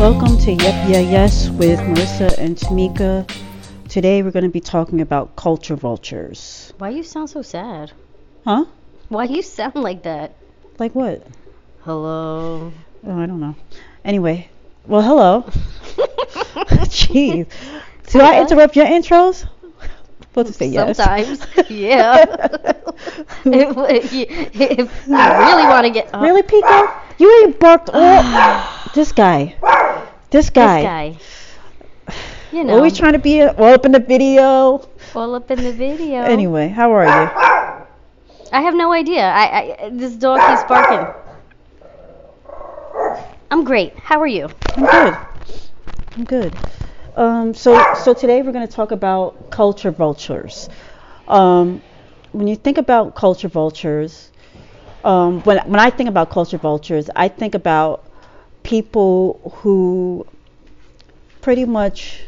Welcome to Yep Yeah Yes with Marissa and Tamika. Today we're going to be talking about culture vultures. Why you sound so sad? Huh? Why you sound like that? Like what? Hello. Oh, I don't know. Anyway, well, hello. Jeez. Do I interrupt your intros? Supposed to say yes. Sometimes, yeah. if you really want to get... Really, Pico? You ain't barked all... This guy. This guy. You know. Are we trying to be all up in the video? All up in the video. Anyway, how are you? I have no idea. This dog keeps barking. I'm great. How are you? I'm good. So today we're going to talk about culture vultures. When you think about culture vultures, when I think about culture vultures, I think about people who pretty much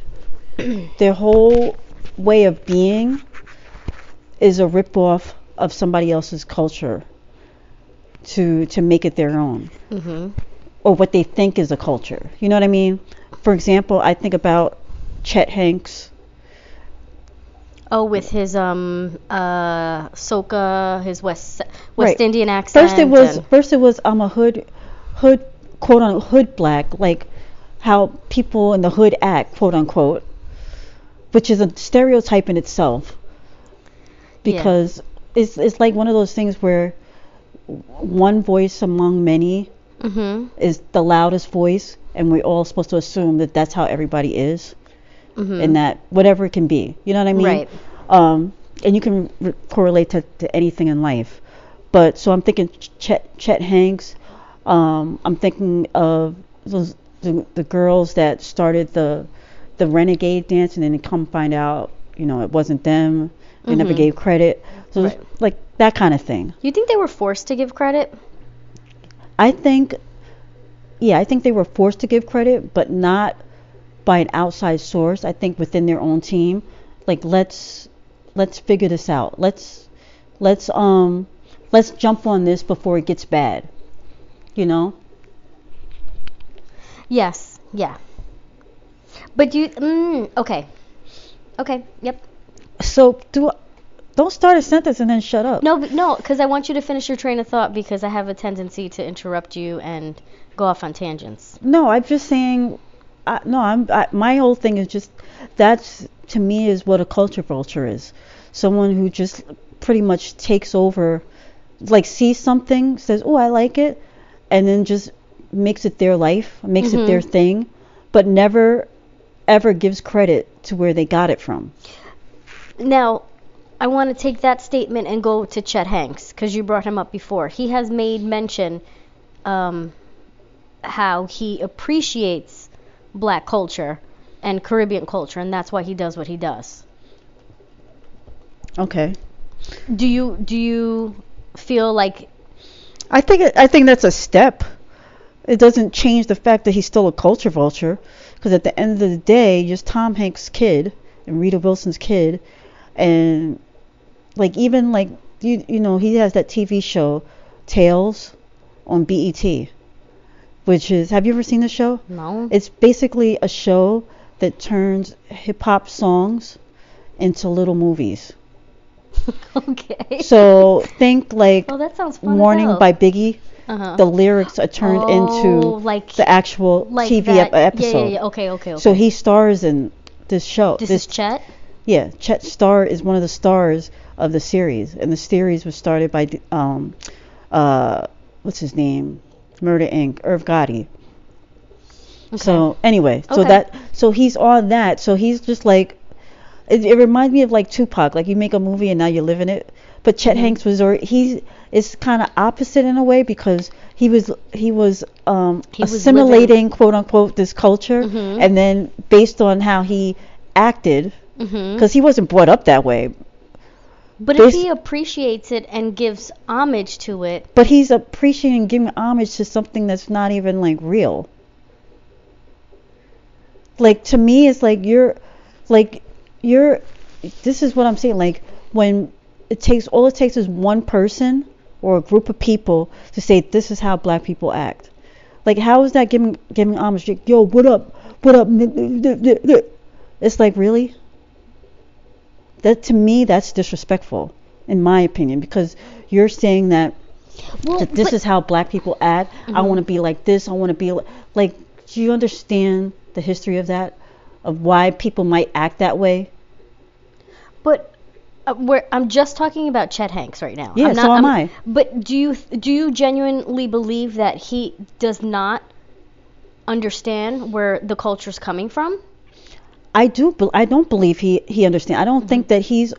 their whole way of being is a ripoff of somebody else's culture to make it their own, or what they think is a culture. You know what I mean? For example, I think about Chet Hanks. Oh, with his soca, his West Right. Indian accent. First it was I'm a hood quote unquote hood black, like how people in the hood act, quote unquote, which is a stereotype in itself, because it's like one of those things where one voice among many is the loudest voice, and we're all supposed to assume that that's how everybody is, and that whatever it can be, you know what I mean? Right. And you can correlate to anything in life. But so I'm thinking Chet Hanks. I'm thinking of the girls that started the renegade dance, and then come find out, it wasn't them. They never gave credit. So Right. it's like that kind of thing. You think they were forced to give credit? I think they were forced to give credit, but not by an outside source. I think within their own team, like let's figure this out. Let's jump on this before it gets bad. Yes. Yeah. But you... okay. Okay. Yep. So don't start a sentence and then shut up. No, because I want you to finish your train of thought, because I have a tendency to interrupt you and go off on tangents. No, I'm just saying. My whole thing is just that's, to me, is what a culture vulture is. Someone who just pretty much takes over, like sees something, says, "Oh, I like it," and then just makes it their life, makes it their thing, but never ever gives credit to where they got it from. Now, I want to take that statement and go to Chet Hanks, because you brought him up before. He has made mention how he appreciates black culture and Caribbean culture, and that's why he does what he does. Okay. Do you feel like... I think that's a step. It doesn't change the fact that he's still a culture vulture, because at the end of the day, just Tom Hanks' kid and Rita Wilson's kid, and like even like he has that TV show Tales on BET, which is, have you ever seen the show? No. It's basically a show that turns hip hop songs into little movies. Okay. So think like that sounds fun. Morning by Biggie. The lyrics are turned into like the actual TV episode. Yeah. Okay. So he stars in this show. This is Chet? Yeah, Chet is one of the stars of the series, and the series was started by what's his name? Murder Inc. Irv Gotti. Okay. So anyway, so he's on that. So he's just like, it reminds me of like Tupac. Like you make a movie and now you live in it. But Chet Hanks is kind of opposite in a way, because he was assimilating, quote unquote, this culture, and then based on how he acted, because he wasn't brought up that way. But if he appreciates it and gives homage to it. But he's appreciating, giving homage to something that's not even like real. Like to me, it's like you're. This is what I'm saying. Like when all it takes is one person or a group of people to say this is how black people act. Like, how is that giving homage? Like, yo, what up? What up? It's like, really? That, to me, that's disrespectful, in my opinion, because you're saying that Well, this but is how black people act. I want to be like this. I want to be like. Do you understand the history of that? Of why people might act that way? but I'm just talking about Chet Hanks right now. Yeah, so am I. But do you genuinely believe that he does not understand where the culture's coming from? I do. I don't believe he understands. I don't think that he's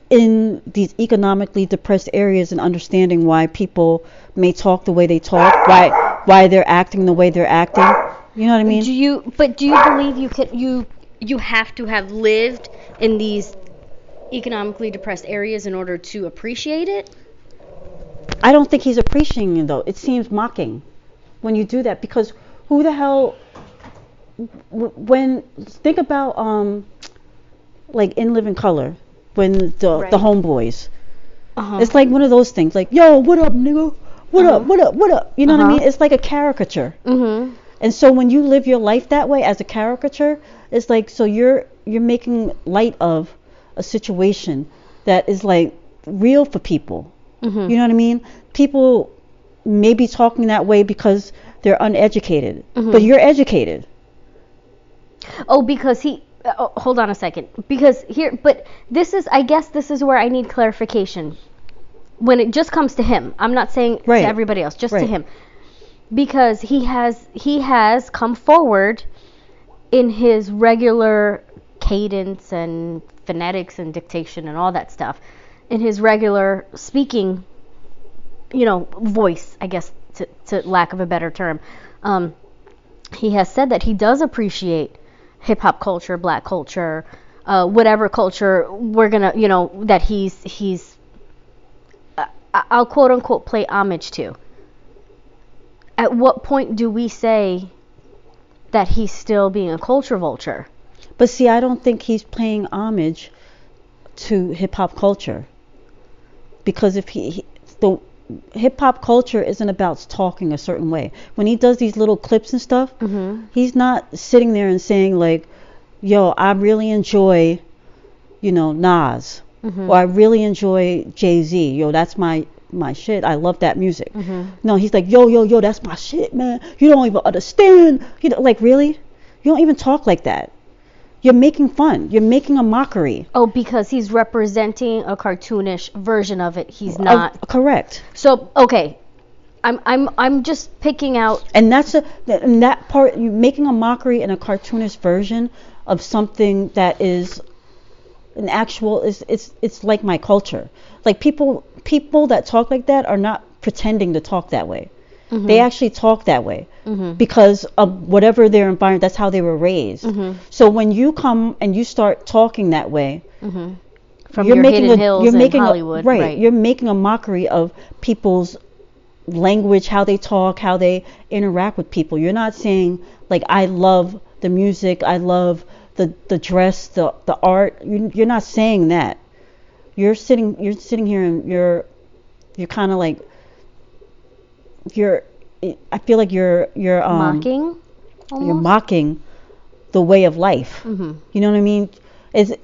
in these economically depressed areas and understanding why people may talk the way they talk, why they're acting the way they're acting. You know what I mean? Do you believe you have to have lived in these economically depressed areas in order to appreciate it? I don't think he's appreciating it, though. It seems mocking when you do that, because who the hell, when, think about like In Living Color, when the homeboys, it's like one of those things, like, yo, what up, nigga, what up, what up, what up, you know what I mean? It's like a caricature. And so when you live your life that way as a caricature, it's like, so you're making light of a situation that is like real for people. You know what I mean? People may be talking that way because they're uneducated, but you're educated. Oh, because hold on a second. Because but I guess this is where I need clarification. When it just comes to him, I'm not saying to everybody else, just to him. Because he has come forward in his regular cadence and phonetics and dictation and all that stuff, in his regular speaking, voice, I guess, to lack of a better term. He has said that he does appreciate hip hop culture, black culture, whatever culture we're gonna, that he's I'll quote unquote play homage to. At what point do we say that he's still being a culture vulture? But see, I don't think he's paying homage to hip hop culture, because if the hip hop culture isn't about talking a certain way. When he does these little clips and stuff, he's not sitting there and saying like, yo, I really enjoy, Nas, or I really enjoy Jay-Z. Yo, that's my shit. I love that music. No, he's like, yo, that's my shit, man. You don't even understand. Like, really? You don't even talk like that. You're making fun. You're making a mockery. Oh, because he's representing a cartoonish version of it. He's not correct. So, okay, I'm just picking out. And that part, you're making a mockery and a cartoonish version of something that is an actual. It's like my culture. Like people that talk like that are not pretending to talk that way. They actually talk that way because of whatever their environment, that's how they were raised. So when you come and you start talking that way, from your hidden hills in Hollywood, right? You're making a mockery of people's language, how they talk, how they interact with people. You're not saying like, I love the music, I love the dress, the art. You're not saying that. You're sitting here and you're kind of like, I feel like you're mocking almost? You're mocking the way of life. You know what I mean?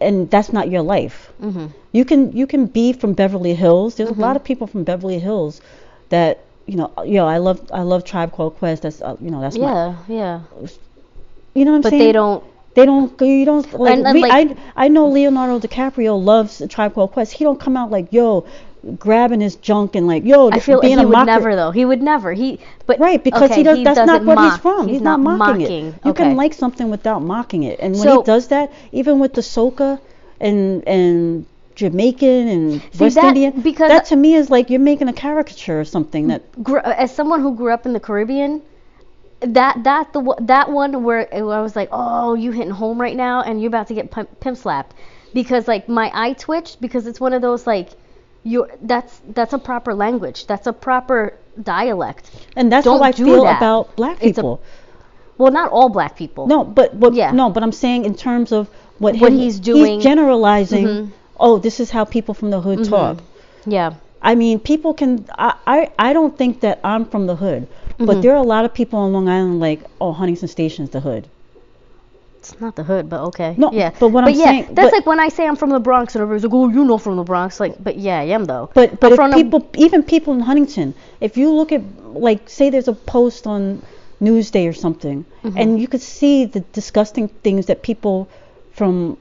And that's not your life. You can be from Beverly Hills. There's a lot of people from Beverly Hills that I love Tribe Called Quest. That's that's yeah. You know what I'm but saying? You don't like. I know Leonardo DiCaprio loves Tribe Called Quest. He don't come out like, yo, grabbing his junk and like, yo, I feel being he a would mocker. never though. He would never. Right, because okay, that's not what mock. he's from. He's not mocking it. You can like something without mocking it. And when he does that, even with the soca and Jamaican and West Indian, because that to me is like you're making a caricature or something. That as someone who grew up in the Caribbean, that one where I was like, oh, you hitting home right now and you're about to get pimp slapped, because like my eye twitched, because it's one of those like, that's a proper language, that's a proper dialect, and that's how I feel about black people. Well, not all black people. No, but I'm saying in terms of what he's doing, he's generalizing. Oh, this is how people from the hood talk. Yeah. I mean, people can. I don't think that I'm from the hood, But there are a lot of people on Long Island like, oh, Huntington Station is the hood. It's not the hood, but okay. No, yeah. but what I'm saying, that's like when I say I'm from the Bronx and everybody's like, oh, you know from the Bronx. Like, but yeah, I am though. But if people, even people in Huntington, if you look at, like, say there's a post on Newsday or something, and you could see the disgusting things that people from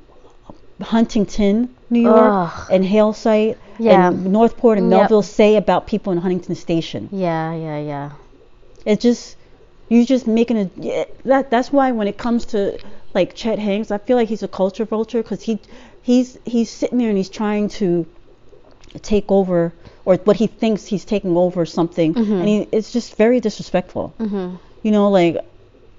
Huntington, New York, and Halesite, and Northport and Melville say about people in Huntington Station. Yeah. It's just, you're just making that's why when it comes to like Chet Hanks, I feel like he's a culture vulture, because he's sitting there and he's trying to take over, or what he thinks he's taking over something, and it's just very disrespectful. You know, like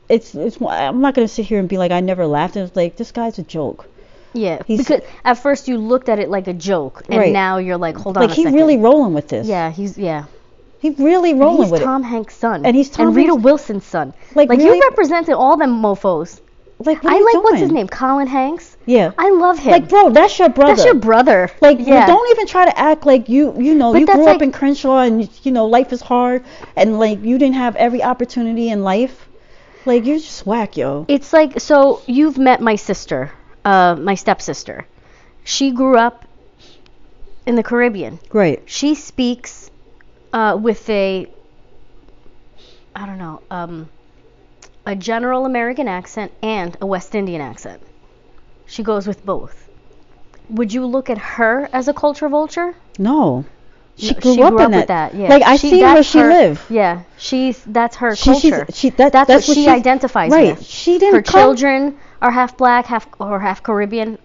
it's I'm not gonna sit here and be like I never laughed. It's like, this guy's a joke. Yeah, because at first you looked at it like a joke, and now you're like, hold on a second. Like, he's really rolling with this. Yeah, he's really rolling with it. He's Tom Hanks' son. And he's Tom Rita Wilson's son. Like really? You represented all them mofos. Like, what are you doing? What's his name? Colin Hanks? Yeah. I love him. Like, bro, that's your brother. That's your brother. Like, don't even try to act like you grew up in Crenshaw and, life is hard and, like, you didn't have every opportunity in life. Like, you're just whack, yo. It's like, so you've met my sister, my stepsister. She grew up in the Caribbean. Right. She speaks with a general American accent and a West Indian accent. She goes with both. Would you look at her as a culture vulture? No. She grew up in that. Yeah. Like, I see where she lives. Yeah. That's her culture. That's what she identifies with. She didn't Her children are half black, half Caribbean,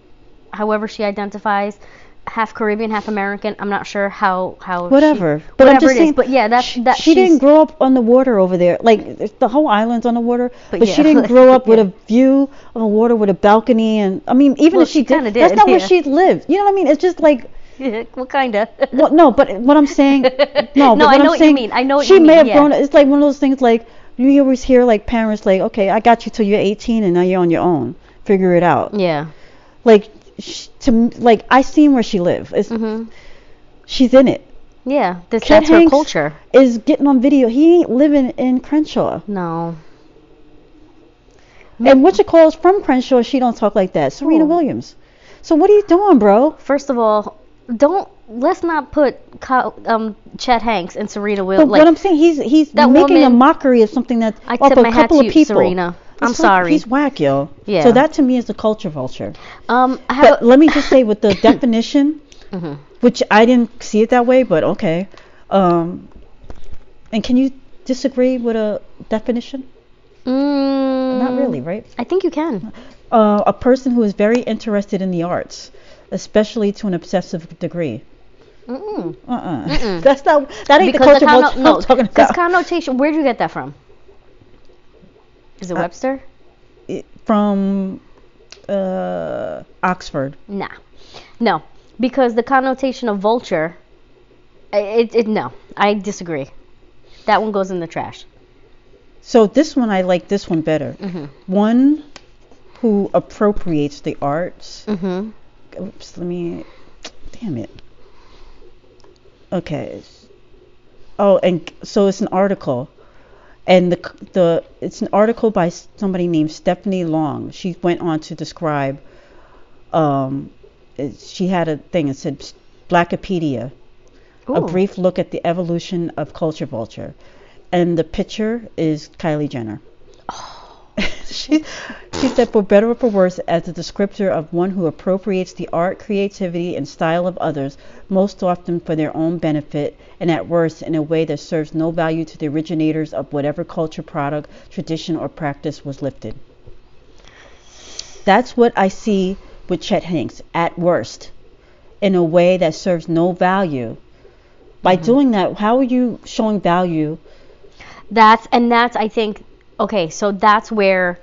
however she identifies. Half Caribbean, half American. I'm not sure how. Whatever. But whatever it is. But yeah, that. She didn't grow up on the water over there. Like, the whole island's on the water. But she didn't grow up with a view of the water with a balcony. And I mean, even if she did, that's not where she lived. You know what I mean? It's just like. What kind of? Well, no, but what I'm saying. No, I know what you mean. I know what you mean. She may have grown. It's like one of those things. Like, you always hear like parents like, okay, I got you till you're 18, and now you're on your own. Figure it out. Yeah. Like. I seen where she lives. She's in it. Yeah, that's her culture. Is getting on video. He ain't living in Crenshaw. No. And what you call is from Crenshaw. She don't talk like that. Serena Williams. So what are you doing, bro? First of all, let's not put Chet Hanks and Serena Williams. But what I'm saying, he's making a mockery of something that's I off tip a my hat couple to of people. Serena. I'm sorry. He's whack, yo. Yeah. So that to me is the culture vulture. But let me just say with the definition, which I didn't see it that way, but okay. And can you disagree with a definition? Not really, right? I think you can. A person who is very interested in the arts, especially to an obsessive degree. That's not. That ain't because the culture vulture I'm talking about. Because connotation. Where did you get that from? Is it Webster? From Oxford. Nah. No. Because the connotation of vulture, no. I disagree. That one goes in the trash. So this one, I like this one better. One who appropriates the arts. Oops, damn it. Okay. Oh, and so it's an article. And it's an article by somebody named Stephanie Long. She went on to describe. She had a thing. It said Blackopedia, a brief look at the evolution of culture vulture, and the picture is Kylie Jenner. She said, for better or for worse, as a descriptor of one who appropriates the art, creativity, and style of others, most often for their own benefit, and at worst in a way that serves no value to the originators of whatever culture, product, tradition, or practice was lifted. That's what I see with Chet Hanks, at worst, in a way that serves no value. By doing that, how are you showing value? That's I think, okay, so that's where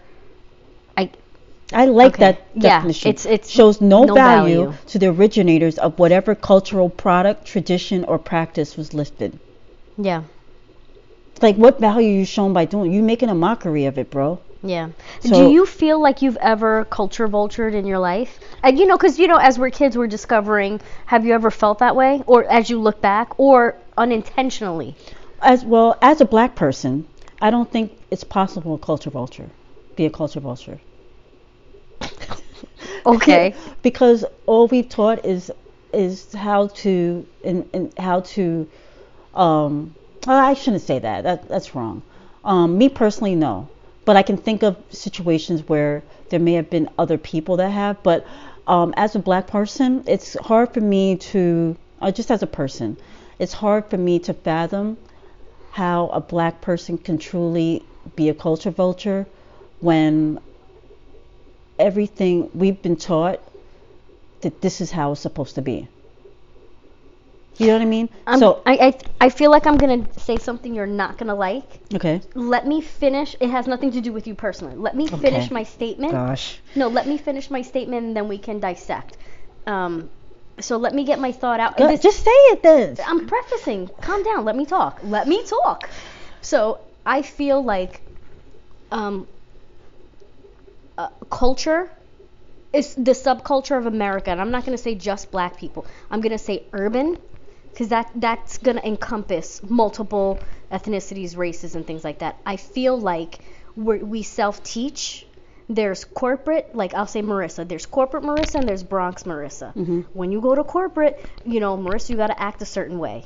I like that definition. Yeah, it shows no value to the originators of whatever cultural product, tradition, or practice was listed. Yeah. Like, what value are you shown by doing? You making a mockery of it, bro. Yeah. So, do you feel like you've ever culture vultured in your life? Because as we're kids, we're discovering. Have you ever felt that way, or as you look back, or unintentionally? As a black person, I don't think it's possible to culture vulture, be a culture vulture. Okay. Because all we've taught is how to and how to well, I shouldn't say that. That's wrong. Me personally, no. But I can think of situations where there may have been other people that have. But as a black person, it's hard for me to, just as a person, it's hard for me to fathom how a black person can truly be a culture vulture when everything we've been taught that this is how it's supposed to be. You know what I mean? I feel like I'm gonna say something you're not gonna like. Okay. Let me finish. It has nothing to do with you personally. Let me finish my statement. Gosh. No, let me finish my statement and then we can dissect. So let me get my thought out. Just say it then. I'm prefacing. Calm down. Let me talk. Let me talk. So I feel like culture is the subculture of America, and I'm not going to say just black people. I'm going to say urban, because that's going to encompass multiple ethnicities, races, and things like that. I feel like we self-teach. There's corporate, like I'll say Marissa. There's corporate Marissa and there's Bronx Marissa. Mm-hmm. When you go to corporate, Marissa, you got to act a certain way.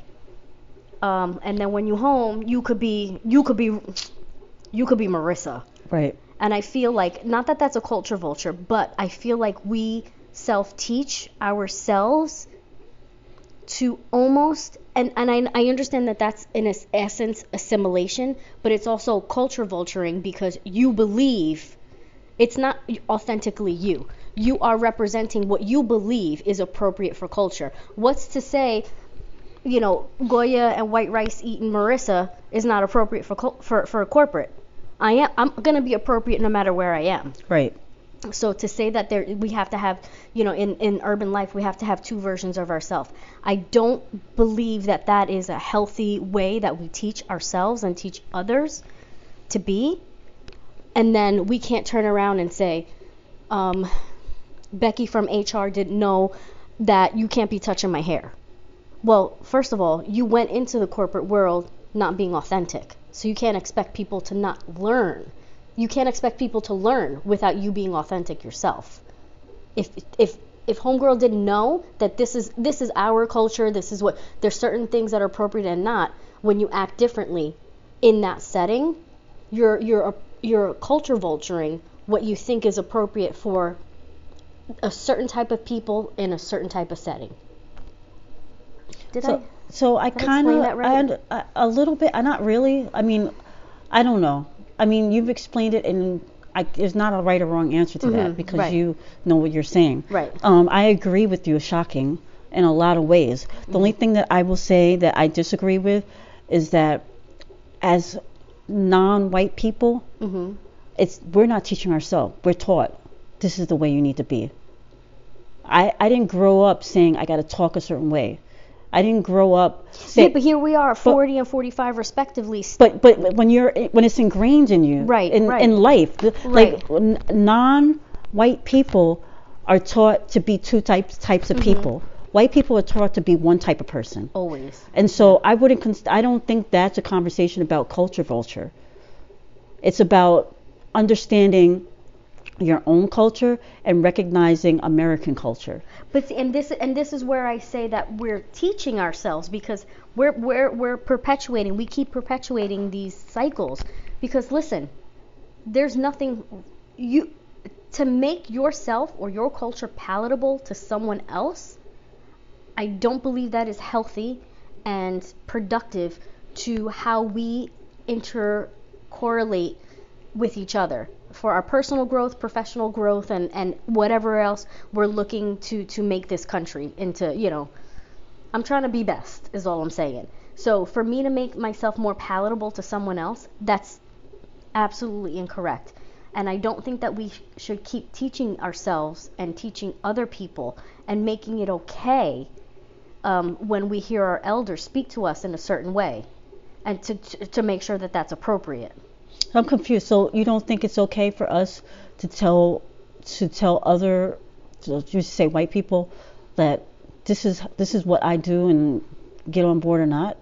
And then when you home, you could be Marissa. Right. And I feel like, not that that's a culture vulture, but I feel like we self-teach ourselves to almost, and I understand that that's in essence assimilation, but it's also culture vulturing because you believe it's not authentically you. You are representing what you believe is appropriate for culture. What's to say, Goya and white rice eating Marissa is not appropriate for corporate? I'm going to be appropriate no matter where I am. Right. So to say that we have to have, in urban life, we have to have two versions of ourselves. I don't believe that is a healthy way that we teach ourselves and teach others to be. And then we can't turn around and say, Becky from HR didn't know that you can't be touching my hair. Well, first of all, you went into the corporate world not being authentic. So you can't expect people to not learn. You can't expect people to learn without you being authentic yourself. If homegirl didn't know that this is our culture, this is what, there's certain things that are appropriate and not, when you act differently in that setting, you're culture vulturing what you think is appropriate for a certain type of people in a certain type of setting. So I kind of, right? A little bit, not really. I mean, I don't know. I mean, you've explained it, and there's not a right or wrong answer to that because right. You know what you're saying. Right. I agree with you. It's shocking in a lot of ways. The only thing that I will say that I disagree with is that as non-white people, we're not teaching ourselves. We're taught this is the way you need to be. I didn't grow up saying I got to talk a certain way. I didn't grow up saying. Yeah, but here we are, 40 and 45 respectively. But when it's ingrained in you, right, in life, like non-white people are taught to be two types of people. White people are taught to be one type of person. Always. And so I don't think that's a conversation about culture vulture. It's about understanding your own culture and recognizing American culture. But this is where I say that we're teaching ourselves because we're perpetuating. We keep perpetuating these cycles because listen, there's nothing to make yourself or your culture palatable to someone else. I don't believe that is healthy and productive to how we intercorrelate with each other for our personal growth, professional growth, and whatever else we're looking to make this country into, I'm trying to be best is all I'm saying. So for me to make myself more palatable to someone else, that's absolutely incorrect. And I don't think that we should keep teaching ourselves and teaching other people and making it okay when we hear our elders speak to us in a certain way and to make sure that that's appropriate. I'm confused. So you don't think it's okay for us to tell other, you say white people, that this is what I do and get on board or not?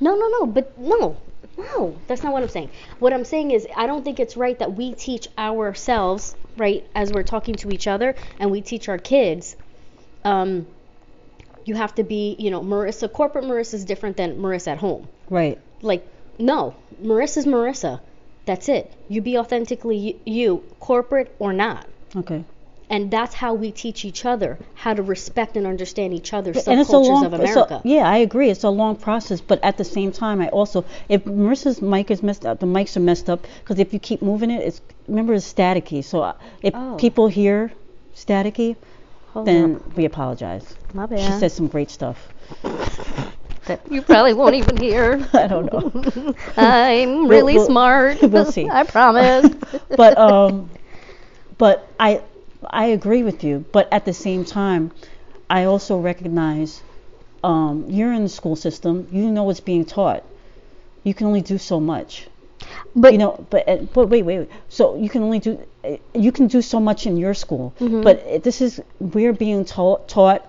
No. But no. No, that's not what I'm saying. What I'm saying is, I don't think it's right that we teach ourselves, right, as we're talking to each other, and we teach our kids. Um, you have to be, Marissa. Corporate Marissa is different than Marissa at home. Right. Like, no, Marissa's Marissa. That's it. You be authentically you, corporate or not. Okay. And that's how we teach each other how to respect and understand each other's And it's subcultures of America. Yeah, I agree. It's a long process, but at the same time, I also, if Marissa's mic is messed up, the mics are messed up, because if you keep moving it, remember, it's staticky. So if people hear staticky, then we apologize. My bad. She said some great stuff that you probably won't even hear. I don't know. I'm really smart. We'll see. I promise. But I agree with you. But at the same time, I also recognize you're in the school system. You know what's being taught. You can only do so much. But but wait. So you can do so much in your school. Mm-hmm. But we're being taught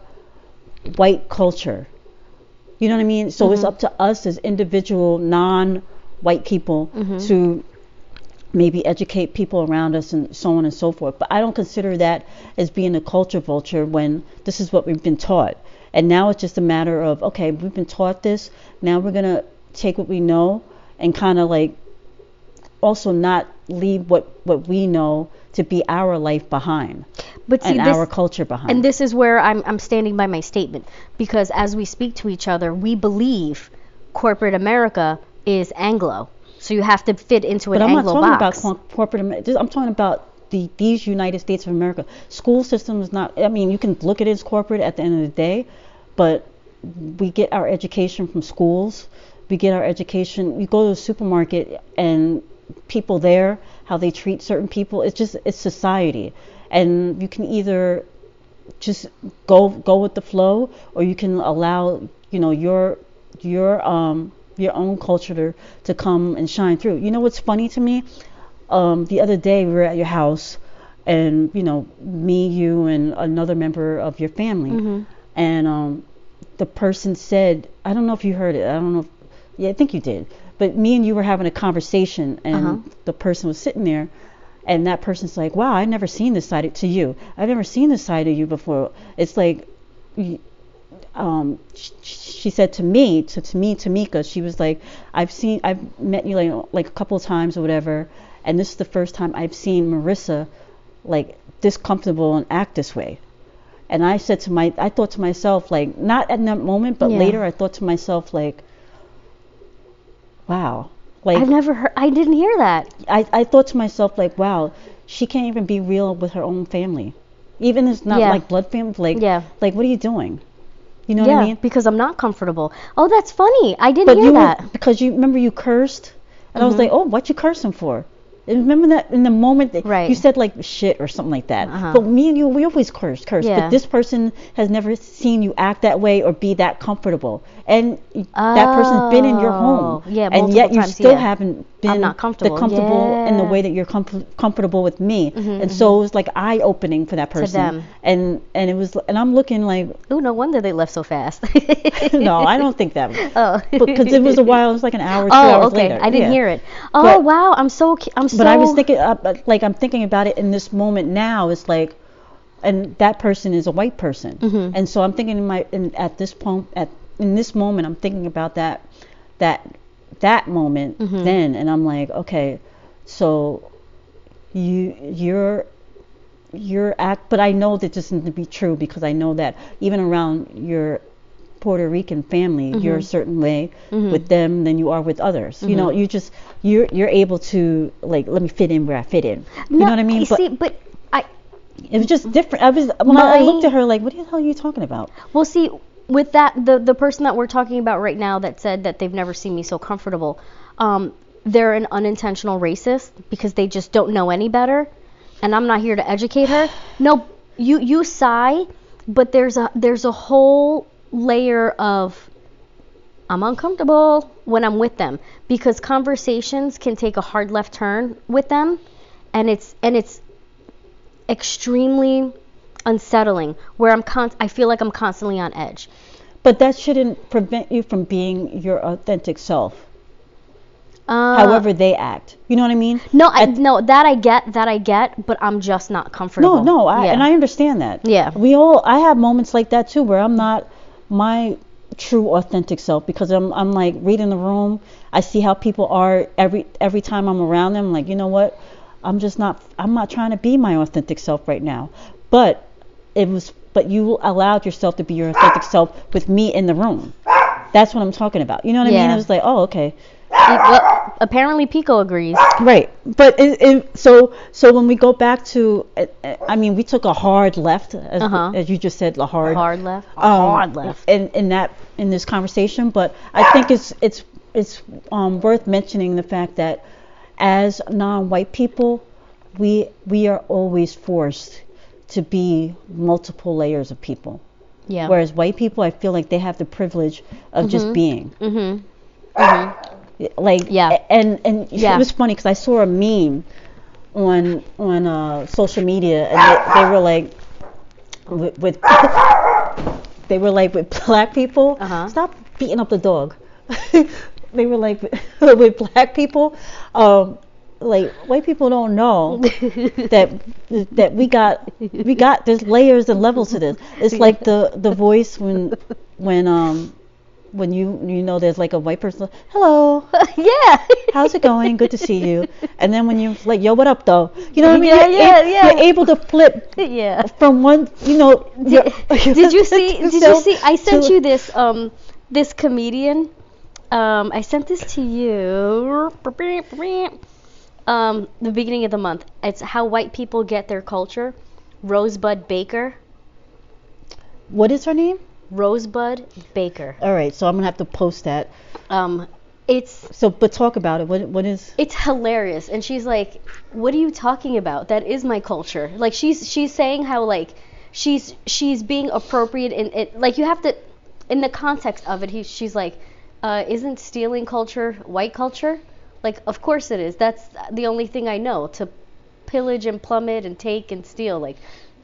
white culture. You know what I mean? So it's up to us as individual non-white people to maybe educate people around us and so on and so forth. But I don't consider that as being a culture vulture when this is what we've been taught. And now it's just a matter of, okay, we've been taught this. Now we're going to take what we know and kind of like also not leave what we know to be our life behind. But see, our culture behind. And this is where I'm standing by my statement, because as we speak to each other, we believe corporate America is Anglo. So you have to fit into an Anglo box. But I'm not talking about corporate America. I'm talking about these United States of America. School system is not, I mean, you can look at it as corporate at the end of the day, but we get our education from schools. We get our education, you go to a supermarket and people there, how they treat certain people, it's society. And you can either just go with the flow, or you can allow, your own culture to come and shine through. You know what's funny to me? The other day we were at your house, and me, you, and another member of your family, and the person said, I don't know if you heard it. I don't know. I think you did. But me and you were having a conversation, and the person was sitting there. And that person's like, wow, I've never seen this side to you. I've never seen this side of you before. It's like, she said to me, Tamika, she was like, I've met you like a couple of times or whatever. And this is the first time I've seen Marissa like this comfortable and act this way. And I thought to myself, like, not at that moment, but later I thought to myself, like, wow. Like, I didn't hear that. I thought to myself, like, wow, she can't even be real with her own family. Even if it's not like blood family, like, what are you doing? You know what I mean? Because I'm not comfortable. Oh, that's funny. I didn't hear that. Because you remember you cursed? And I was like, oh, what you cursing for? And remember that in the moment that you said like shit or something like that. But me and you, we always curse. Yeah. But this person has never seen you act that way or be that comfortable. And that person's been in your home. Yeah, and yet you still haven't been I'm not comfortable. In the way that you're comfortable with me. And so it was like eye-opening for that person. To them. And it was, and I'm looking like, oh, no wonder they left so fast. No, I don't think that. Oh. Because it was a while. It was like an hour, 2 hours later. I didn't hear it. Oh, wow. I'm so. But I was thinking, I'm thinking about it in this moment now. It's like, and that person is a white person, and so I'm thinking in this moment, I'm thinking about that moment then, and I'm like, okay, so you're but I know that this isn't be true, because I know that even around your Puerto Rican family, you're a certain way with them than you are with others. You know, you're able to, like, let me fit in where I fit in. You know what I mean? It was just different. I looked at her like, what the hell are you talking about? Well, see, with that, the person that we're talking about right now that said that they've never seen me so comfortable, they're an unintentional racist because they just don't know any better, and I'm not here to educate her. No, you sigh, but there's a whole layer of I'm uncomfortable when I'm with them, because conversations can take a hard left turn with them, and it's extremely unsettling, where I feel like I'm constantly on edge. But that shouldn't prevent you from being your authentic self. however they act. You know what I mean? No, no, that I get, but I'm just not comfortable. No, and I understand that. Yeah. I have moments like that too, where I'm not my true authentic self, because I'm like reading the room. I see how people are every time I'm around them. I'm like, you know what? I'm not trying to be my authentic self right now. But you allowed yourself to be your authentic self with me in the room. That's what I'm talking about. You know what I mean? It was like, oh, okay. Well, apparently Pico agrees. Right. But so when we go back to, I mean, we took a hard left, as you just said, a hard left. Hard left. In this conversation, but I think it's worth mentioning the fact that as non-white people, we are always forced to be multiple layers of people. Yeah. Whereas white people, I feel like they have the privilege of just being. Like, yeah. And it was funny because I saw a meme on social media, and they were like with black people. Stop beating up the dog. They were like with black people. Like, white people don't know that we got there's layers and levels to this. It's like the voice when you know there's like a white person, hello, yeah, how's it going, good to see you, and then when you're like, yo, what up though, you know what I mean? Yeah. You're able to flip from one, you know. Did you see I sent you this comedian, I sent this to you the beginning of the month. It's how white people get their culture. Rosebud Baker. What is her name? Rosebud Baker. All right, so I'm gonna have to post that. But talk about it. What is? It's hilarious, and she's like, "What are you talking about? That is my culture." Like she's saying how like she's being appropriate in it. Like you have to, in the context of it. She's like, "Isn't stealing culture white culture?" Like, of course it is. That's the only thing I know, to pillage and plummet and take and steal. Like,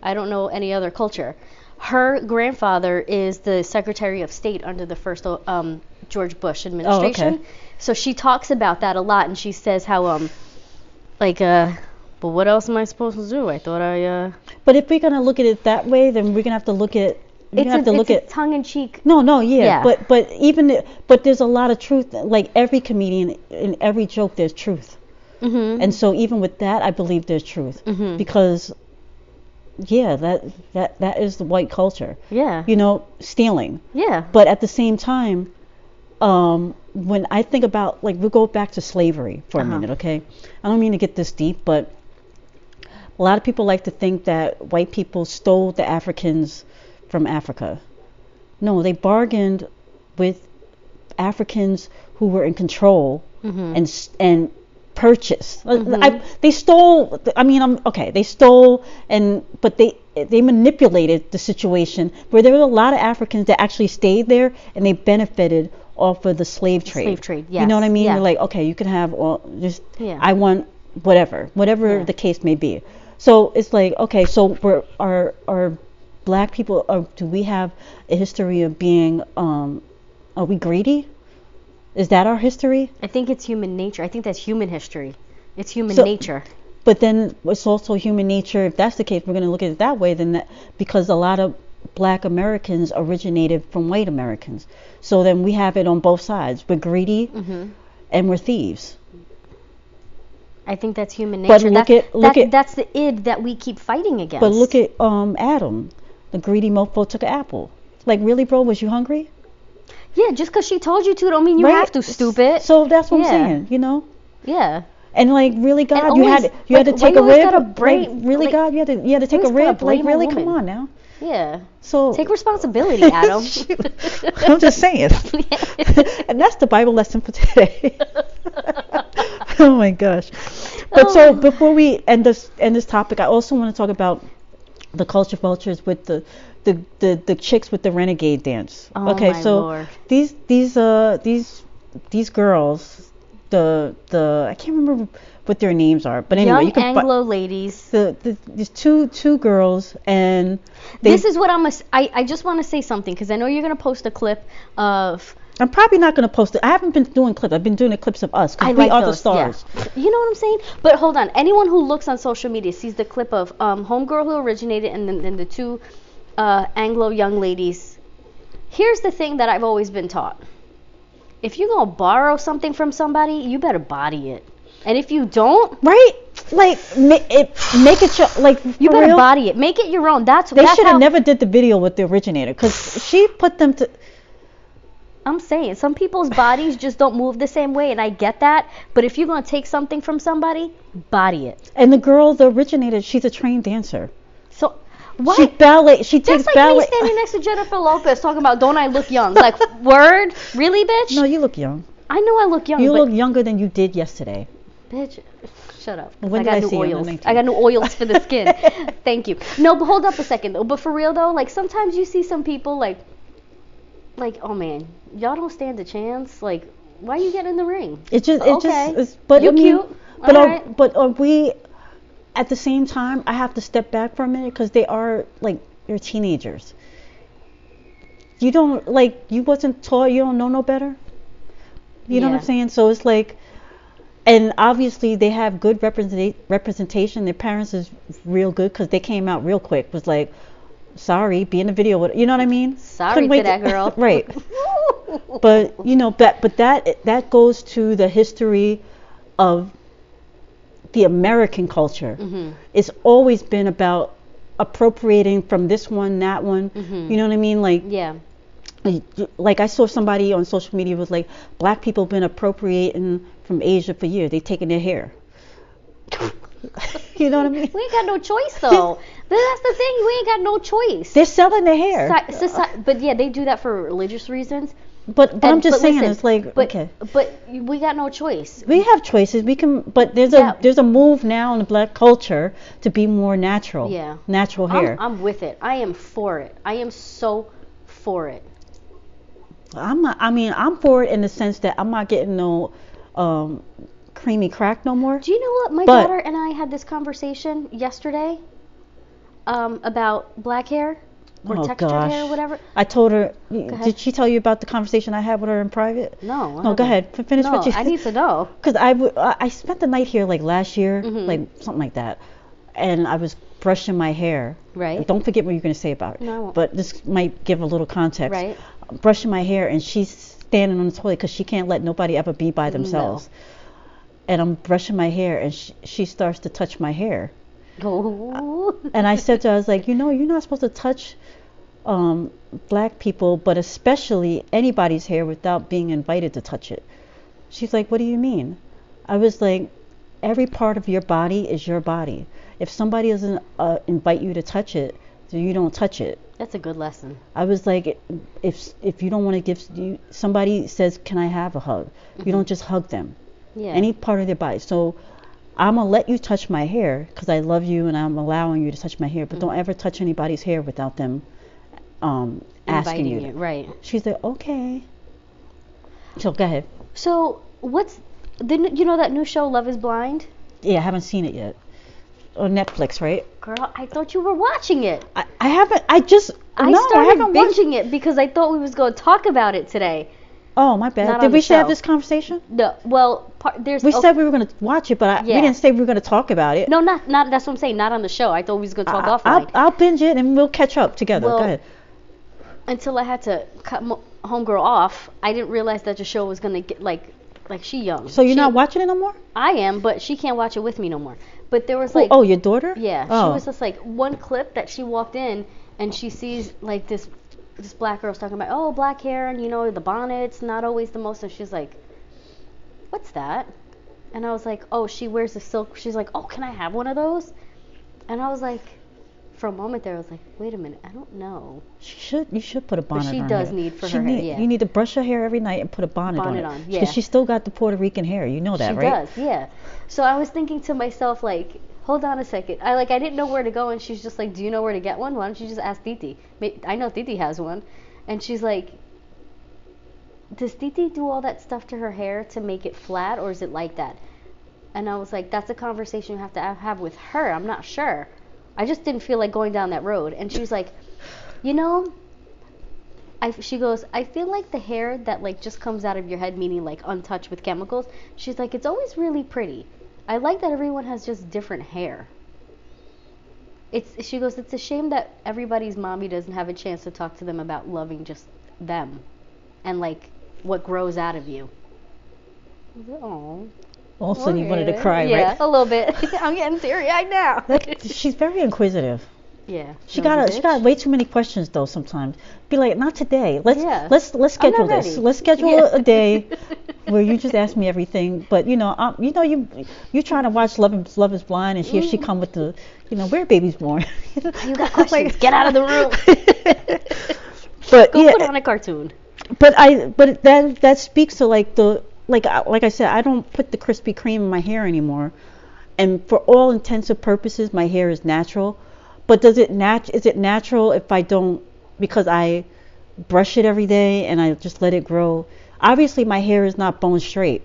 I don't know any other culture. Her grandfather is the Secretary of State under the first George Bush administration. Oh, okay. So she talks about that a lot, and she says how, but what else am I supposed to do? I thought But if we're going to look at it that way, then we're going to have to look at... It's tongue-in-cheek. No, yeah. But there's a lot of truth. Like every comedian, in every joke, there's truth. And so even with that, I believe there's truth. Because, yeah, that is the white culture. Yeah. You know, stealing. Yeah. But at the same time, when I think about, like, we'll go back to slavery for a minute, okay? I don't mean to get this deep, but a lot of people like to think that white people stole the Africans from Africa. No, they bargained with Africans who were in control and purchased. They stole. I mean, they stole, but they manipulated the situation where there were a lot of Africans that actually stayed there and they benefited off of the slave trade. Slave trade, yes. You know what I mean? Yeah. They're like, okay, you can have I want whatever the case may be. So it's like, okay, so our Black people, do we have a history of being, are we greedy? Is that our history? I think it's human nature. I think that's human history. It's human nature. But then it's also human nature. If that's the case, we're going to look at it that way. Because a lot of Black Americans originated from white Americans. So then we have it on both sides. We're greedy and we're thieves. I think that's human nature. But that's the id that we keep fighting against. But look at Adam. The greedy mofo took an apple. Like, really, bro? Was you hungry? Yeah, just because she told you to don't mean you have to, stupid. So that's what I'm saying, you know? Yeah. And like, really, God, always, you had to take a rib. Really, God, you had to take a rib. Like, really, come on now. Yeah. So take responsibility, Adam. I'm just saying. And that's the Bible lesson for today. Oh my gosh. But so before we end this topic, I also want to talk about the culture vultures with the chicks with the renegade dance. Oh, okay, my so Lord. these girls, I can't remember what their names are, but anyway, young you can Anglo ladies. These two girls, and this is what I just want to say something, because I know you're gonna post a clip of I'm probably not going to post it. I haven't been doing clips. I've been doing the clips of us because we are the stars. Yeah. You know what I'm saying? But hold on. Anyone who looks on social media sees the clip of homegirl who originated and then the two Anglo young ladies. Here's the thing that I've always been taught. If you're going to borrow something from somebody, you better body it. And if you don't, right? Like make it your, like you better body it. Make it your own. They should have never did the video with the originator because she put them to. I'm saying some people's bodies just don't move the same way, and I get that. But if you're gonna take something from somebody, body it. And the girl, the originator, she's a trained dancer. So what? She ballet. She takes That's like ballet. me standing next to Jennifer Lopez talking about, don't I look young? Like, word? Really, bitch? No, you look young. I know I look young. You look younger than you did yesterday. Bitch, shut up. When did I got new oils. I got new oils for the skin. Thank you. No, but hold up a second though. But for real though, like sometimes you see some people like, oh man, y'all don't stand a chance. Like, why you get in the ring? But you're cute. But are we, at the same time, I have to step back for a minute because they are like, they're teenagers. You don't, like, you wasn't taught, you don't know no better. You know what I'm saying? So it's like, and obviously they have good representation. Their parents is real good because they came out real quick. Was like, sorry, be in the video with, you know what I mean? Sorry to that girl. Right. But you know that goes to the history of the American culture. Mm-hmm. It's always been about appropriating from this one, that one. Mm-hmm. You know what I mean? Like, yeah. Like I saw somebody on social media was like, black people been appropriating from Asia for years. They taking their hair. You know what I mean? We ain't got no choice though. That's the thing. We ain't got no choice. They're selling their hair. But yeah, they do that for religious reasons. But I'm just saying, listen, it's like, okay. But we got no choice. We have choices. We can, but there's a move now in the black culture to be more natural. Yeah. Natural hair. I'm with it. I am for it. I am so for it. I'm not. I mean, I'm for it in the sense that I'm not getting no creamy crack no more. Do you know what? My daughter and I had this conversation yesterday about black hair or textured hair or whatever. I told her. Did she tell you about the conversation I had with her in private? No. No, go ahead. Finish what you. I need to know. Because I spent the night here like last year, mm-hmm. like something like that, and I was brushing my hair. Right. And don't forget what you're going to say about it. No, I won't. But this might give a little context. Right. Brushing my hair, and she's standing on the toilet because she can't let nobody ever be by themselves. No. And I'm brushing my hair, and she starts to touch my hair. Oh. And I said to her, I was like, you're not supposed to touch black people, but especially anybody's hair without being invited to touch it. She's like, what do you mean? I was like, every part of your body is your body. If somebody doesn't invite you to touch it, then you don't touch it. That's a good lesson. I was like, if you don't want to give, somebody says, can I have a hug? Mm-hmm. You don't just hug them. Yeah. Any part of their body. So I'm going to let you touch my hair because I love you and I'm allowing you to touch my hair. But mm-hmm. don't ever touch anybody's hair without them asking you. Right. She's like, okay. So go ahead. So what's, you know that new show, Love is Blind? Yeah, I haven't seen it yet. On Netflix, right? Girl, I thought you were watching it. I haven't. I started binging it because I thought we was going to talk about it today. Oh, my bad. Did we have this conversation? No. Well, we said we were going to watch it, but we didn't say we were going to talk about it. No, not. That's what I'm saying. Not on the show. I thought we was going to talk offline. I'll binge it and we'll catch up together. Well, go ahead. Until I had to cut homegirl off, I didn't realize that the show was going to get like she young. So you're not watching it no more? I am, but she can't watch it with me no more. But there was your daughter? Yeah. Oh. She was just like one clip that she walked in and she sees like this black girl's talking about, black hair and the bonnet's not always the most, and she's like, what's that? And I was like, she wears the silk. She's like, can I have one of those? And I was like, for a moment there, I was like, wait a minute, I don't know. You should put a bonnet on her. But she does need for her hair, yeah. You need to brush her hair every night and put a bonnet on it. Yeah. Because she's still got the Puerto Rican hair. You know that, right? She does, yeah. So I was thinking to myself, like, hold on a second. I didn't know where to go, and she's just like, do you know where to get one? Why don't you just ask Titi? I know Titi has one. And she's like, does Titi do all that stuff to her hair to make it flat, or is it like that? And I was like, that's a conversation you have to have with her. I'm not sure. I just didn't feel like going down that road. And she was like, she goes, I feel like the hair that like just comes out of your head, meaning like untouched with chemicals. She's like, it's always really pretty. I like that everyone has just different hair. She goes, it's a shame that everybody's mommy doesn't have a chance to talk to them about loving just them and like what grows out of you. Oh. All of a sudden you wanted to cry, yeah, right? A little bit. I'm getting teary-eyed now. She's very inquisitive. Yeah. She got way too many questions though sometimes. Be like, not today. Let's schedule this. Let's schedule a day where you just ask me everything. But you trying to watch Love is Blind, and here she come with the, where baby's born. You got questions. Get out of the room. But go put on a cartoon. But that speaks to like I said, I don't put the Krispy Kreme in my hair anymore, and for all intents and purposes, my hair is natural. But is it natural if I don't, because I brush it every day and I just let it grow? Obviously, my hair is not bone straight.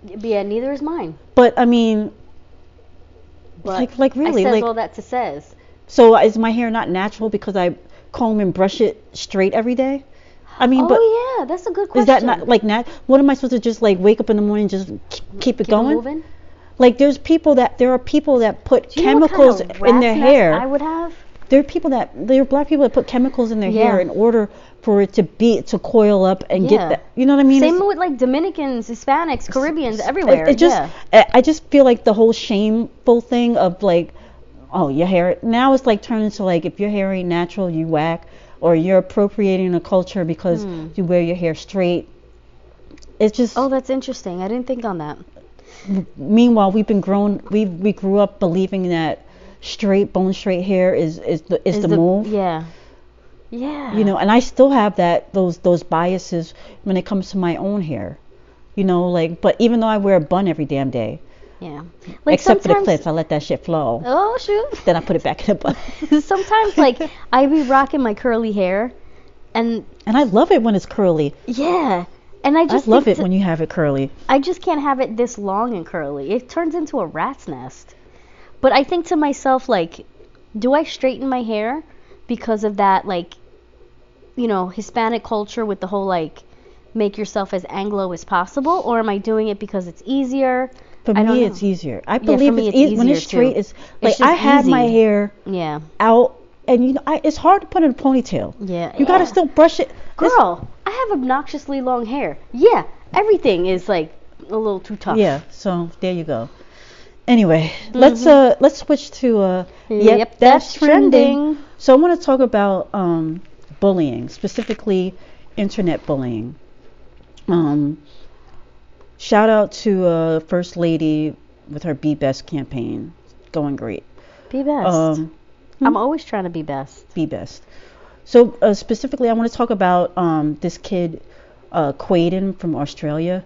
Yeah, neither is mine. But I mean, but like really, I says all that to says. So is my hair not natural because I comb and brush it straight every day? I mean, yeah, that's a good question. Is that not like what am I supposed to just like wake up in the morning and just keep it going? Moving? Like there are people that put chemicals in their hair. I would have. There are black people that put chemicals in their hair in order for it to coil up and get that. You know what I mean? Same with like Dominicans, Hispanics, Caribbeans, everywhere. I just feel like the whole shameful thing of like, oh, your hair now it's like turned into like if your hair ain't natural, you whack, or you're appropriating a culture because you wear your hair straight. It's just. Oh, that's interesting. I didn't think on that. Meanwhile, we grew up believing that bone straight hair is the move. Yeah. And I still have those biases when it comes to my own hair. But even though I wear a bun every damn day. Yeah. Except for the clips, I let that shit flow. Oh shoot. Then I put it back in the bun. Sometimes I be rocking my curly hair, and I love it when it's curly. Yeah. And I love it when you have it curly. I just can't have it this long and curly. It turns into a rat's nest. But I think to myself, like, do I straighten my hair because of that, like, Hispanic culture with the whole, like, make yourself as Anglo as possible? Or am I doing it because it's easier? For me, it's easier. I believe it's easier when it's straight. It's like I have my hair out, and it's hard to put in a ponytail. Yeah. You gotta still brush it. Girl, I have obnoxiously long hair. Yeah, everything is like a little too tough. Yeah, so there you go. Anyway, let's switch to yep, that's trending. So I want to talk about bullying, specifically internet bullying. Shout out to First Lady with her Be Best campaign, going great. Be best. I'm always trying to be best. Be best. So specifically, I want to talk about this kid, Quaden from Australia.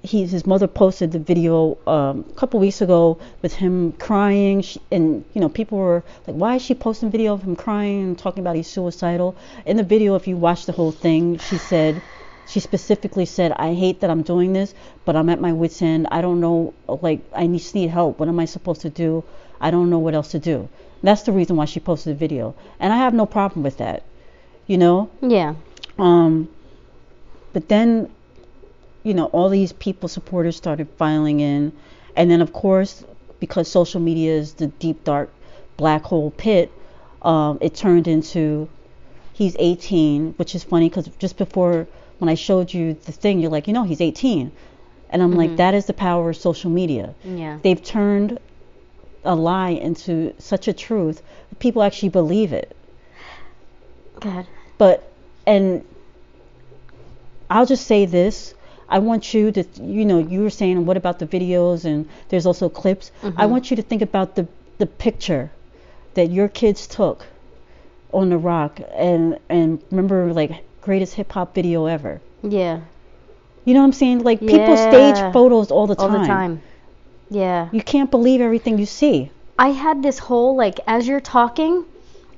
His mother posted the video a couple weeks ago with him crying, and people were like, "Why is she posting video of him crying and talking about he's suicidal?" In the video, if you watch the whole thing, she specifically said, "I hate that I'm doing this, but I'm at my wit's end. I don't know, like I just need help. What am I supposed to do? I don't know what else to do." That's the reason why she posted the video, and I have no problem with that, Yeah. But then, all these supporters started filing in, and then of course, because social media is the deep dark black hole pit, it turned into he's 18, which is funny because just before when I showed you the thing, you're like, he's 18, and I'm like, that is the power of social media. Yeah. They've turned a lie into such a truth that people actually believe it. God. And I'll just say this. I want you to, you were saying, what about the videos? And there's also clips. I want you to think about the picture that your kids took on the rock and remember, like, greatest hip hop video ever. Yeah. You know what I'm saying? Like, people stage photos all the time. All the time. Yeah. You can't believe everything you see. I had this whole, like, as you're talking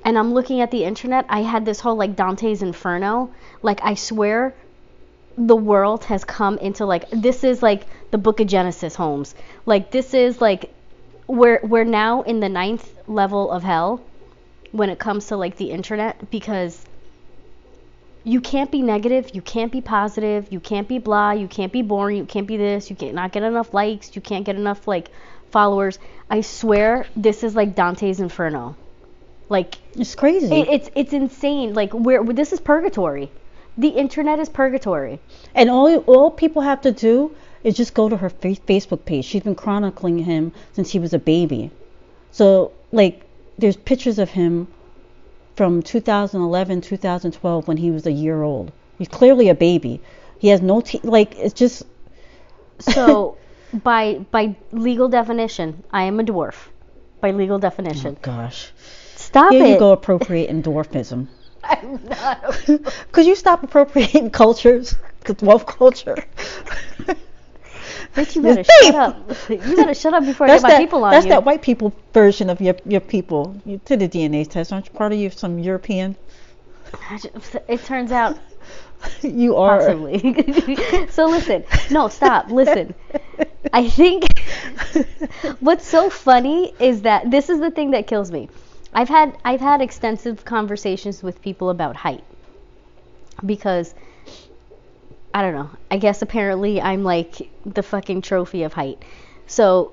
and I'm looking at the internet, I had this whole, like, Dante's Inferno. Like, I swear the world has come into, like, this is, like, the book of Genesis, Holmes. Like, this is, like, we're now in the 9th level of hell when it comes to, like, the internet, because you can't be negative, you can't be positive, you can't be blah, you can't be boring, you can't be this, you can't not get enough likes, you can't get enough like followers. I swear this is like Dante's Inferno. Like, it's crazy. It's insane. Like, this is purgatory. The internet is purgatory. And all people have to do is just go to her Facebook page. She's been chronicling him since he was a baby. So, like, there's pictures of him from 2011, 2012 when he was a year old. He's clearly a baby. He has no like, it's just... So, by legal definition, I am a dwarf. By legal definition. Oh, gosh. Stop it. Here you go appropriating dwarfism. I'm not. Could you stop appropriating cultures? Dwarf culture. Bitch, you better shut up. You better shut up before I get my people on you. That's that white people version of your people. You did a DNA test. Aren't you part of some European? It turns out you are. Possibly. So listen. No, stop. Listen. I think what's so funny is that this is the thing that kills me. I've had extensive conversations with people about height because I don't know. I guess apparently I'm like the fucking trophy of height. So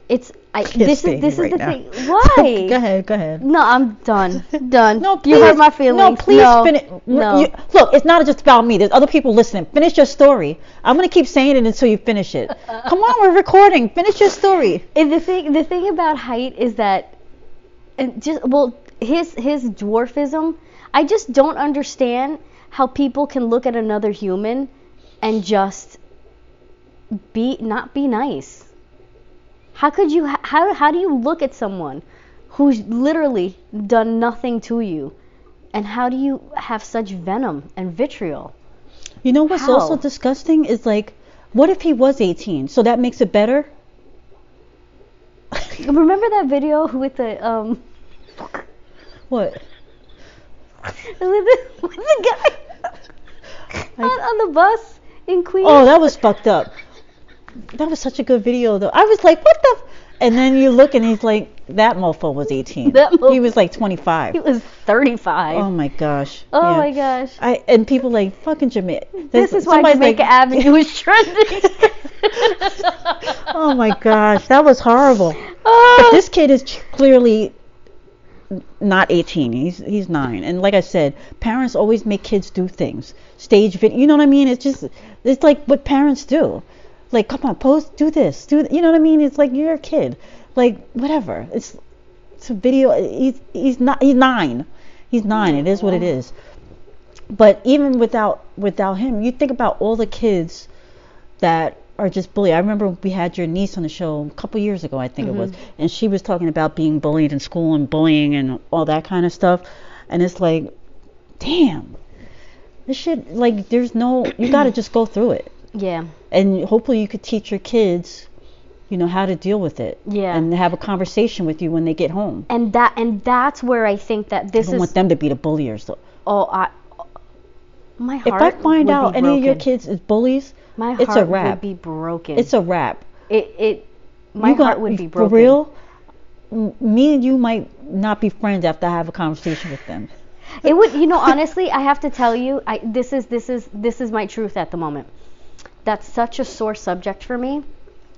this is the thing. Why? Go ahead. No, I'm done. No, please, you hurt my feelings. No, please finish. No. Look, it's not just about me. There's other people listening. Finish your story. I'm gonna keep saying it until you finish it. Come on, we're recording. Finish your story. And the thing about height is that, his dwarfism. I just don't understand how people can look at another human and just not be nice. How could you? How do you look at someone who's literally done nothing to you, and how do you have such venom and vitriol? You know what's also disgusting is like, what if he was 18? So that makes it better. Remember that video with the What? with the guy on the bus in Queens? Oh, that was fucked up. That was such a good video, though. I was like, what the? And then you look and he's like, that mofo was 18. He was like 25. He was 35. Oh my gosh. Oh my gosh. And people like, fucking Jamaica. This is why Jamaica Avenue is trending. Oh my gosh, that was horrible. Oh. But this kid is clearly not 18. He's 9. And like I said, parents always make kids do things. Stage video. You know what I mean? It's like what parents do. Like, come on, post, do this, you know what I mean? It's like you're a kid, like whatever. It's a video. He's 9. He's 9. It is what it is. But even without him, you think about all the kids that are just bullied. I remember we had your niece on the show a couple years ago, I think it was, and she was talking about being bullied in school and bullying and all that kind of stuff. And it's like, damn, this shit. Like, you got to just go through it. Yeah. And hopefully you could teach your kids, how to deal with it. Yeah. And have a conversation with you when they get home. And that's where I think that this is. I don't want them to be the bulliers, though. Oh, my heart. If I find out any of your kids is bullies, it's a wrap. Would be broken. It's a wrap. My heart would be broken. For real, me and you might not be friends after I have a conversation with them. It would, honestly, I have to tell you, this is my truth at the moment. That's such a sore subject for me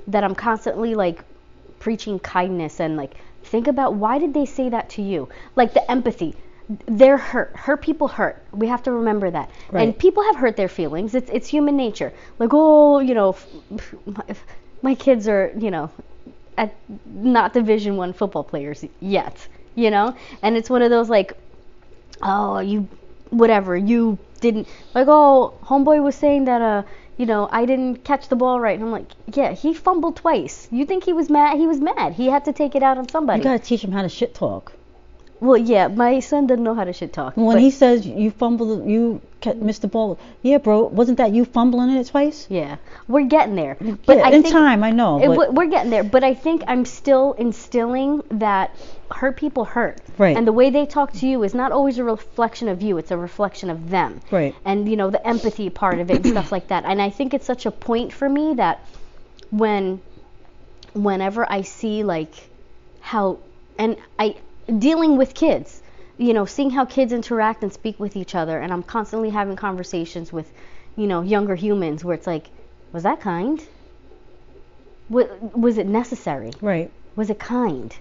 that I'm constantly like preaching kindness and like, think about why did they say that to you? Like the empathy. They're hurt people hurt. We have to remember that. Right. And people have hurt their feelings. It's human nature. Like, my kids are, at not Division I football players yet, and it's one of those like, oh, you didn't, like, oh, homeboy was saying that I didn't catch the ball right. And I'm like, yeah, he fumbled twice. You think he was mad? He was mad. He had to take it out on somebody. You gotta teach him how to shit talk. Well, yeah, my son doesn't know how to shit talk. When he says you fumbled, you missed the ball. Yeah, bro, wasn't that you fumbling it twice? Yeah, we're getting there. But yeah, time, I know. We're getting there. But I think I'm still instilling that hurt people hurt. Right. And the way they talk to you is not always a reflection of you. It's a reflection of them. Right. And, the empathy part of it and stuff like that. And I think it's such a point for me that whenever I see, like, how... And dealing with kids, seeing how kids interact and speak with each other, and I'm constantly having conversations with, younger humans where it's like, was that kind? Was it necessary? Right. Was it kind?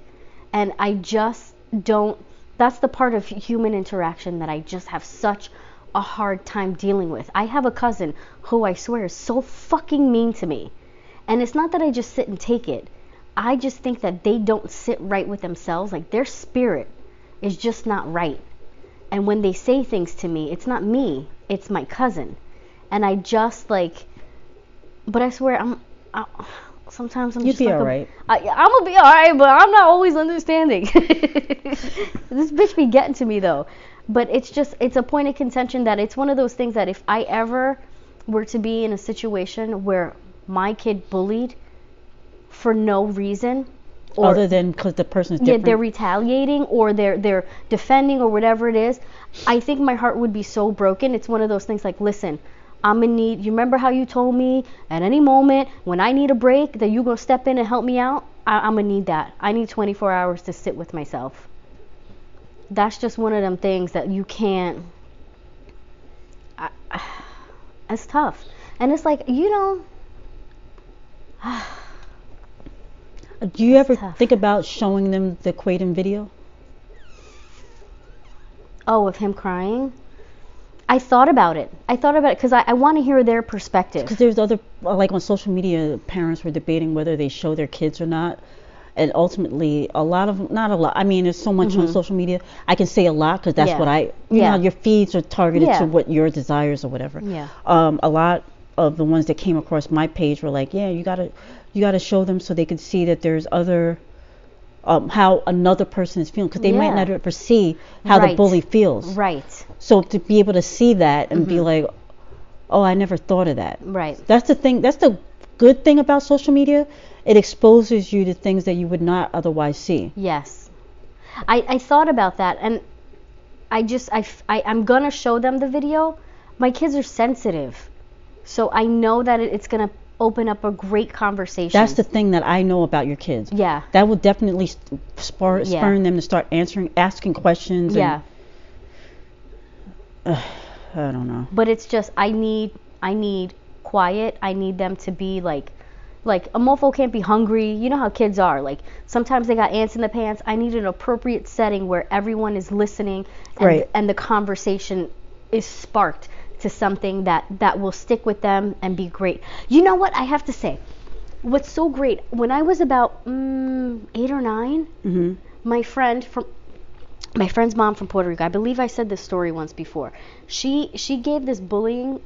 And I just don't, that's the part of human interaction that I just have such a hard time dealing with. I have a cousin who I swear is so fucking mean to me. And it's not that I just sit and take it. I just think that they don't sit right with themselves. Like, their spirit is just not right. And when they say things to me, it's not me, it's my cousin. And I just like, but I swear sometimes I'm You'd just be like alright. I'm gonna be alright, but I'm not always understanding. This bitch be getting to me though. But it's a point of contention that it's one of those things that if I ever were to be in a situation where my kid bullied for no reason, or other than because the person's different. Yeah, they're retaliating or they're defending or whatever it is, I think my heart would be so broken. It's one of those things like, listen, I'm gonna need, you remember how you told me at any moment when I need a break that you gonna step in and help me out? I'm gonna need that. I need 24 hours to sit with myself. That's just one of them things that you can't, it's tough. And it's like, do you ever think about showing them the Quaden video? Oh, of him crying? I thought about it because I want to hear their perspective. Because there's other, like on social media, parents were debating whether they show their kids or not. And ultimately, not a lot. I mean, there's so much on social media. I can say a lot because that's what you know, your feeds are targeted to what your desires or whatever. Yeah. A lot of the ones that came across my page were like, yeah, you gotta show them so they can see that there's other, how another person is feeling, because they might not ever see how the bully feels. Right. So to be able to see that and be like, oh, I never thought of that. Right. That's the thing. That's the good thing about social media. It exposes you to things that you would not otherwise see. Yes. I thought about that, and I'm gonna show them the video. My kids are sensitive, so I know that it's gonna open up a great conversation. That's the thing that I know about your kids. Yeah. That will definitely spur them to start asking questions. Yeah. I don't know. But it's just I need quiet. I need them to be like a mofo can't be hungry. You know how kids are. Like sometimes they got ants in the pants. I need an appropriate setting where everyone is listening and the conversation is sparked to something that will stick with them and be great. You know what I have to say? What's so great, when I was about 8 or 9, my friend's mom from Puerto Rico, I believe I said this story once before. She gave this bullying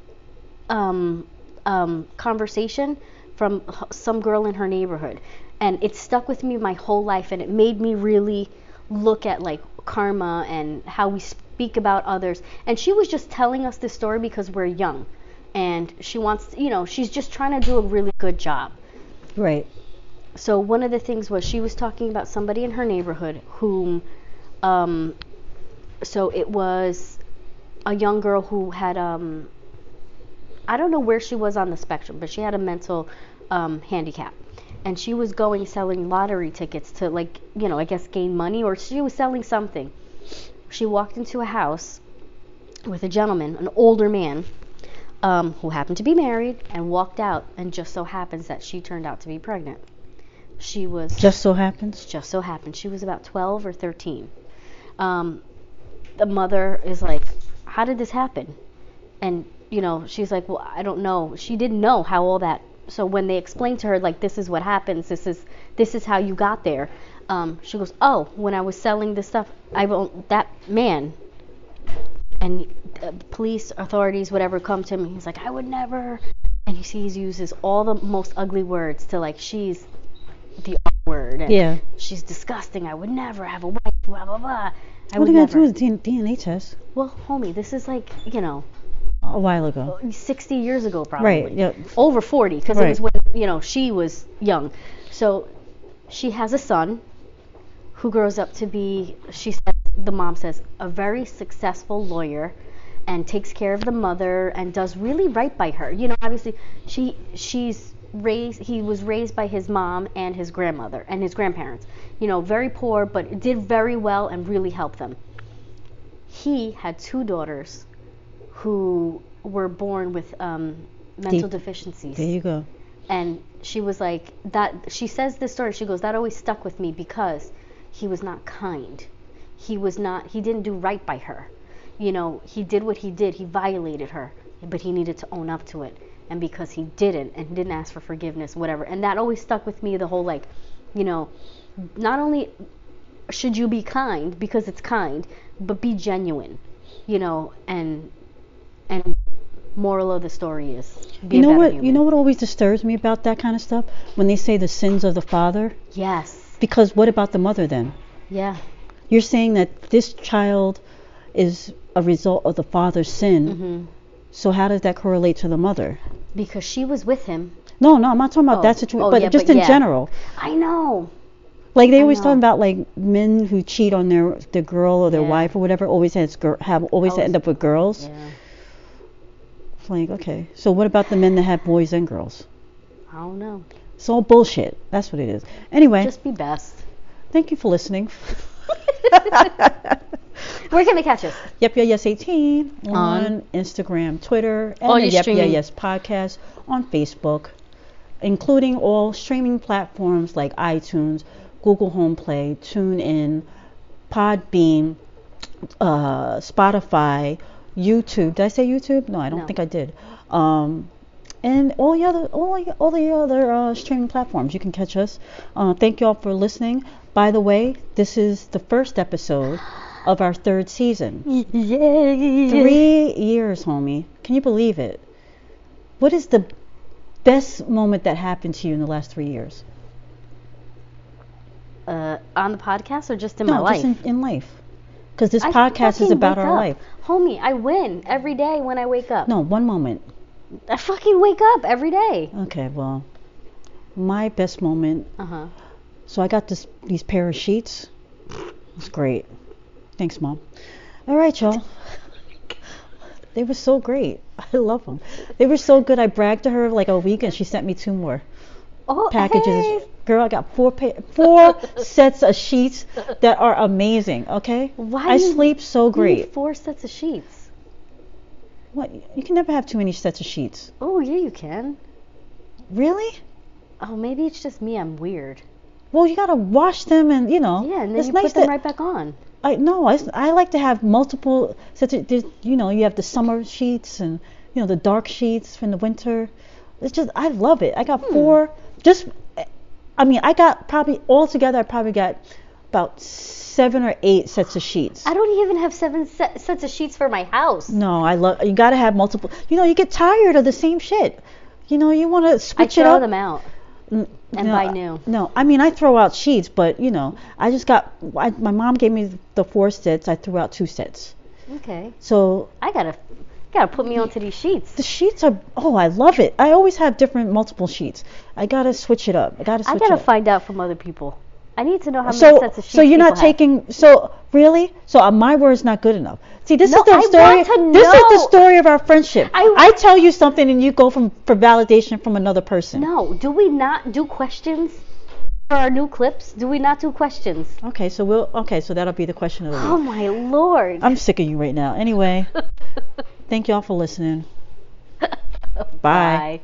conversation from some girl in her neighborhood, and it stuck with me my whole life, and it made me really look at like karma and how we speak about others. And she was just telling us this story because we're young, and she wants, she's just trying to do a really good job. Right. So one of the things was she was talking about somebody in her neighborhood whom, so it was a young girl who had, I don't know where she was on the spectrum, but she had a mental handicap. And she was selling lottery tickets to I guess gain money, or she was selling something. She walked into a house with a gentleman, an older man, who happened to be married, and walked out, and just so happens that she turned out to be pregnant. She was... Just so happens? Just so happens. She was about 12 or 13. The mother is like, how did this happen? And, she's like, well, I don't know. She didn't know how all that... So when they explained to her, like, this is what happens, this is how you got there, she goes, oh, when I was selling this stuff, that man, and police authorities, whatever, come to him. He's like, I would never. And he uses all the most ugly words to, like, she's the R word. And she's disgusting. I would never have a wife, blah, blah, blah. What do you got to do with DNA test? Well, homie, this is like, a while ago. 60 years ago, probably. Right, yeah. Over 40, because it was when, she was young. So she has a son who grows up to be, the mom says, a very successful lawyer, and takes care of the mother and does really right by her. Obviously, he was raised by his mom and his grandmother and his grandparents. Very poor, but did very well and really helped them. he had 2 daughters who were born with mental deficiencies. There you go. And she was like, that. She says this story. She goes, that always stuck with me because he was not kind. He didn't do right by her. You know, he did what he did. He violated her, but he needed to own up to it. And because he didn't, and didn't ask for forgiveness, whatever. And that always stuck with me, the whole, like, you know, not only should you be kind because it's kind, but be genuine, you know, and moral of the story is be you know a better what human. You know what always disturbs me about that kind of stuff? When they say the sins of the father. Yes. Because what about the mother then? Yeah. You're saying that this child is a result of the father's sin. Mm-hmm. So how does that correlate to the mother? Because she was with him. No, I'm not talking about that situation, but just in general. I know. Like they always talk about like men who cheat on their girl or their wife or whatever always end up with girls. Yeah. It's like, okay, so what about the men that have boys and girls? I don't know. It's all bullshit. That's what it is. Anyway, just be best. Thank you for listening. Where can they catch us? Yep, yeah, yes, 18 on Instagram, Twitter, and the Yep, yeah, yes podcast on Facebook, including all streaming platforms like iTunes, Google Home Play, TuneIn, Podbean, Spotify, YouTube. Did I say YouTube? No, I don't think I did. And all the other streaming platforms. You can catch us. Thank you all for listening. By the way, this is the first episode of our 3rd season. Yay! 3 years, homie. Can you believe it? What is the best moment that happened to you in the last 3 years? On the podcast or just in my life? No, just in life. Because this podcast is about our life. Homie, I win every day when I wake up. No, one moment. I fucking wake up every day. Okay, well, my best moment. So I got these pair of sheets. It's great. Thanks, Mom. All right, y'all. They were so great. I love them. They were so good. I bragged to her like a week, and she sent me 2 more packages. Hey. Girl, I got 4 sets of sheets that are amazing. Okay. I sleep so great. You need 4 sets of sheets. What? You can never have too many sets of sheets. Oh yeah, you can. Really? Oh, maybe it's just me. I'm weird. Well, you gotta wash them, and you know. Yeah, and then you put them right back on. I like to have multiple sets of, you know, you have the summer sheets and, you know, the dark sheets from the winter. It's just, I love it. I got 4, I got probably, altogether, I probably got about 7 or 8 sets of sheets. I don't even have 7 sets of sheets for my house. No, you gotta have multiple, you know, you get tired of the same shit. You know, you want to switch it up. I throw them out. And buy new. No, I mean I throw out sheets, but you know, I just my mom gave me the 4 sets. I threw out 2 sets. Okay. So I gotta put me onto these sheets. The sheets are I love it. I always have multiple sheets. I gotta switch it up. I gotta find out from other people. I need to know how many sets of sheets. So you're not taking. So really? So my word's not good enough. See, this is the story. This is the story of our friendship. I tell you something, and you go for validation from another person. No, do we not do questions for our new clips? Do we not do questions? Okay, so that'll be the question of the week. Oh my Lord! I'm sick of you right now. Anyway, thank y'all for listening. Bye.